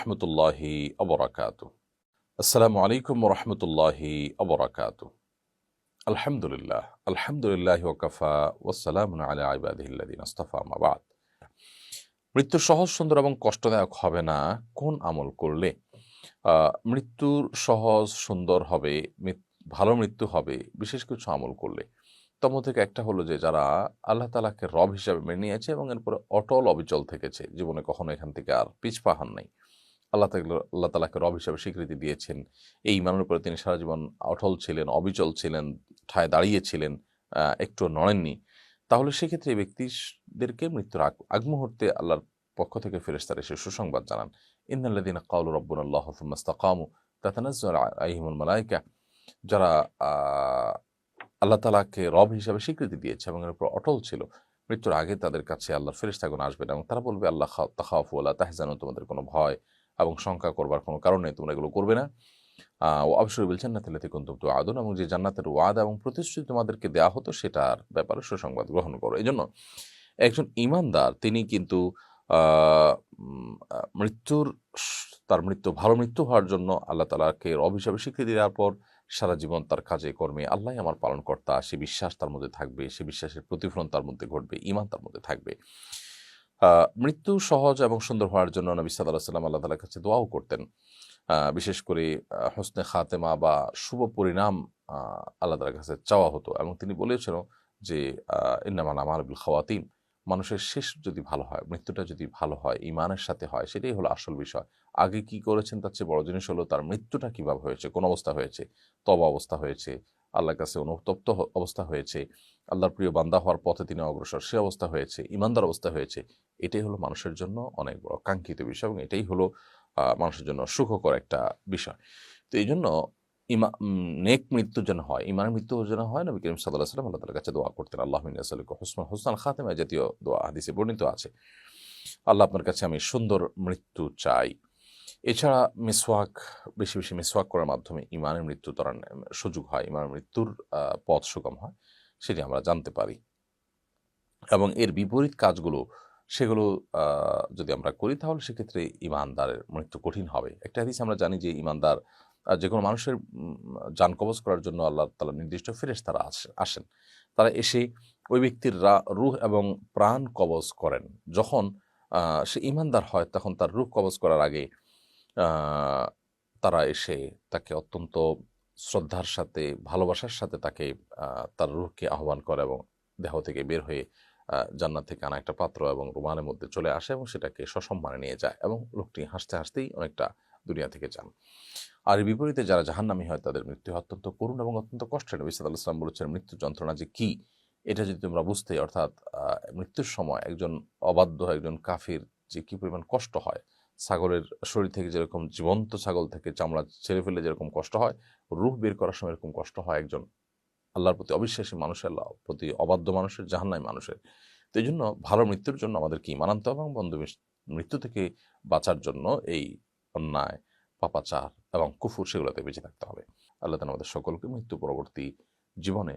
রহমতুল্লাহি অবরাকাতু। আসসালামু আলাইকুম রহমতুল্লাহি অবরাকাতু। আলহামদুলিল্লাহ আলহামদুলিল্লাহি ওয়াকাফা ওয়াসসালামু আলা ইবাদিহিল্লাযিনা ইসতাফা, আম্মা বা'দ। মৃত্যু সহজ, সুন্দর এবং কষ্টদায়ক হবে না কোন আমল করলে? মৃত্যুর সহজ সুন্দর হবে, ভালো মৃত্যু হবে বিশেষ কিছু আমল করলে। তার মধ্যে থেকে একটা হলো যে যারা আল্লাহ তাআলাকে রব হিসাবে মেনে নিয়েছে এবং এরপরে অটল অবিচল থেকেছে, জীবনে কখনো এখান থেকে আর পিছপা হন নাই। আল্লাহ তাআলাকে রব হিসাবে স্বীকৃতি দিয়েছেন। এই ঈমানের উপরে তিনি সারা জীবন অটল ছিলেন, অবিচল ছিলেন, ঠায় দাঁড়িয়েছিলেন, একটুও নড়েননি। তাহলে সেক্ষেত্রে এই ব্যক্তিদেরকে মৃত্যুর আগ মুহূর্তে আল্লাহর পক্ষ থেকে ফেরেশতারা এসে সুসংবাদ জানান। ইন্নাল্লাযীনা ক্বালু রাব্বুনাল্লাহু সুম্মা ইসতাকামু তাতানাজ্জালু আলাইহিমুল মালায়েকা। যারা আ আল্লাহ তাআলাকে রব হিসাবে স্বীকৃতি দিয়েছে এবং এর উপর অটল ছিল, মৃত্যুর আগে তাদের কাছে আল্লাহর ফেরেশতাগণ আসবেন এবং তারা বলবে, আল্লাহ তাখাফু ওয়া লা তাহজানু, তোমাদের কোনো ভয় এবং শঙ্কা করবার কোনো কারণ নেই, তোমরা এগুলো করবে না। ও আবশিরু বিল জান্নাতি আল্লাতী কুনতুম তুআদুন, এবং যে জান্নাতের ওয়াদা এবং প্রতিশ্রুতি তোমাদেরকে দেয়া হতো সেটার ব্যাপারে সুসংবাদ গ্রহণ করো। এজন্য একজন ঈমানদার তিনি কিন্তু আ উম আ মৃত্যুর স তার ভালো মৃত্যু হওয়ার জন্য আল্লাহ তাআলাকে রব হিসাবে স্বীকৃতি দেওয়ার পর সারা জীবন তার কাজে কর্মে আল্লাহই আমার পালনকর্তা, সে বিশ্বাস তার মধ্যে থাকবে, সে বিশ্বাসের প্রতিফলন তার মধ্যে ঘটবে, ঈমান তার মধ্যে থাকবে। আ মৃত্যু সহজ এবং সুন্দর হওয়ার জন্য নবী সাল্লাল্লাহু আলাইহি ওয়াসাল্লাম আল্লাহ তাআলার কাছে দোয়াও করতেন। বিশেষ করে হুসনে খাতেমা বা শুভ পরিণাম আ আল্লাহ তাআলার কাছে চাওয়া হতো এবং তিনি বলেছেন যে ইন্নামাল আমালু বিল খাওয়াতিম, মানুষের শেষ যদি ভালো হয়, মৃত্যুটা যদি ভালো হয়, ঈমানের সাথে হয়, সেটাই হলো আসল বিষয়। আগে কি করেছেন তার চেয়ে বড় জিনিস হলো তার মৃত্যুটা কিভাবে হয়েছে, কোন অবস্থা হয়েছে, তওবা অবস্থা হয়েছে, আল্লাহর কাছে অনুতপ্ত অবস্থা হয়েছে, আল্লাহর প্রিয় বান্দা হওয়ার পথে তিনি অগ্রসর সে অবস্থা হয়েছে, ঈমানদার অবস্থা হয়েছে। এটাই হলো মানুষের জন্য অনেক বড় কাঙ্ক্ষিত বিষয় এবং এটাই হলো মানুষের জন্য সুখকর একটা বিষয়। তো এইজন্য নেক মৃত্যু যেন হয়, ঈমানের মৃত্যু যেন হয়, নবী করিম সাল্লাল্লাহু আলাইহি ওয়াসাল্লাম আল্লাহ তাআলার কাছে দোয়া করতেন। আল্লাহুম্মা ইন্নী আসআলুকা হুসনাল খাতিমা জাতীয় দোয়া হাদিসে বর্ণিত আছে। আল্লাহ আপনার কাছে আমি সুন্দর মৃত্যু চাই। এছাড়া মিসওয়াক, বেশি, বেশি মিসওয়াক করার মাধ্যমে ঈমানের মৃত্যু ত্বরান্বের সুযোগ হয়, ঈমানের মৃত্যুর পথ সুগম হয়, সেটি আমরা জানতে পারি। এবং এর বিপরীত কাজগুলো সেগুলো আ যদি আমরা করি তাহলে সেক্ষেত্রে ঈমানদারের মৃত্যু কঠিন হবে। একটা হাদিস আমরা জানি যে ঈমানদার যেকোনো মানুষের জান কবজ করার জন্য আল্লাহ তাআলা নির্দিষ্ট ফেরেশতারা আসেন। তারা এসে ওই ব্যক্তির রূহ এবং প্রাণ কবজ করেন। যখন সে ঈমানদার হয় তখন তার রূহ কবজ করার আগে আ তারা এসে তাকে অত্যন্ত শ্রদ্ধার সাথে, ভালোবাসার সাথে তাকে তার রূহকে আহ্বান করে এবং দেহ থেকে বের হয়ে জান্নাত থেকে আনা একটা পাত্র এবং রুমালের মধ্যে চলে আসে এবং সেটাকে সসম্মানে নিয়ে যায় এবং লোকটি হাসতে, হাসতেই অনেকটা দুনিয়া থেকে যান। আর এর বিপরীতে যারা জাহান্নামী হয় তাদের মৃত্যু হয় অত্যন্ত করুণ এবং অত্যন্ত কষ্টের। নবী সাল্লাল্লাহু আলাইহি ওয়াসাল্লাম বলেছেন, মৃত্যুর যন্ত্রণা যে কি, এটা যদি তোমরা বুঝতে, অর্থাৎ মৃত্যুর সময় একজন অবাধ্য, একজন কাফির যে কি পরিমাণ কষ্ট হয়, ছাগলের শরীর থেকে যেরকম, জীবন্ত ছাগল থেকে চামড়া ছেড়ে ফেললে যেরকম কষ্ট হয়, রূহ বের করার সময় এরকম কষ্ট হয় একজন আল্লাহর প্রতি অবিশ্বাসী মানুষের, আল্লাহর প্রতি অবাধ্য মানুষের, জাহান্নামী মানুষের। তো এইজন্য ভালো মৃত্যুর জন্য আমাদেরকে ঈমান আনতে হবে এবং মৃত্যু থেকে বাঁচার জন্য এই অন্যায়, পাপাচার এবং কুফর সেগুলোতে বেঁচে থাকতে হবে। আল্লাহ তাআলা আমাদের সকলকে মৃত্যু পরবর্তী জীবনে